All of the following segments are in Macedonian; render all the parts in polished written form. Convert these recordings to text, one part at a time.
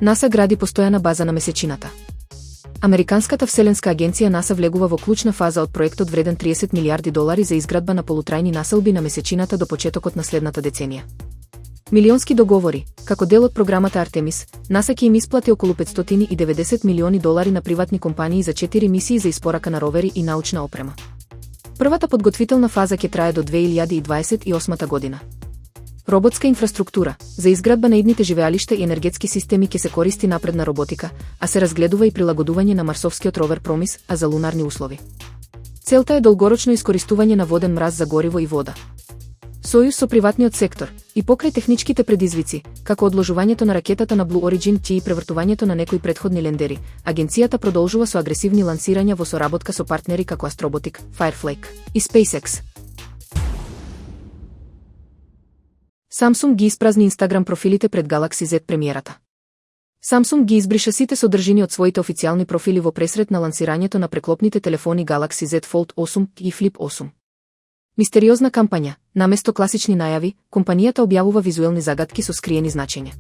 НАСА гради постојана база на месечината. Американската вселенска агенција НАСА влегува во клучна фаза од проектот вреден $30 милиарди за изградба на полутрајни населби на месечината до почетокот на следната деценија. Милионски договори, како дел од програмата Артемис, НАСА ќе им исплати околу $590 милиони на приватни компании за 4 мисии за испорака на ровери и научна опрема. Првата подготвителна фаза ќе трае до 2028 година. Роботска инфраструктура. За изградба на идните живеалишта и енергетски системи ќе се користи напредна роботика, а се разгледува и прилагодување на марсовскиот ровер Промис, а за лунарни услови. Целта е долгорочно искористување на воден мраз за гориво и вода. Сојуз со приватниот сектор и покрај техничките предизвици, како одложувањето на ракетата на Blue Origin и превртувањето на некои претходни лендери, агенцијата продолжува со агресивни лансирања во соработка со партнери како Astrobotic, Firefly и SpaceX. Samsung ги испразни Instagram профилите пред Galaxy Z премиерата. Samsung ги избриша сите содржини од своите официјални профили во пресрет на лансирањето на преклопните телефони Galaxy Z Fold 8 и Flip 8. Мистериозна кампања, наместо класични најави, компанијата објавува визуелни загадки со скриени значења.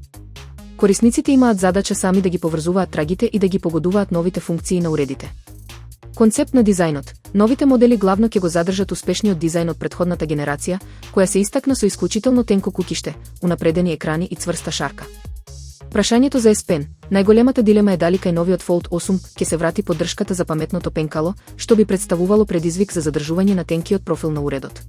Корисниците имаат задача сами да ги поврзуваат трагите и да ги погодуваат новите функции на уредите. Концепт на дизајнот. Новите модели главно ќе го задржат успешниот дизајн од претходната генерација, која се истакна со исклучително тенко кукиште, унапредени екрани и цврста шарка. Прашањето за S Pen. Најголемата дилема е дали кај новиот Fold 8 ќе се врати поддршката за паметното пенкало, што би представувало предизвик за задржување на тенкиот профил на уредот.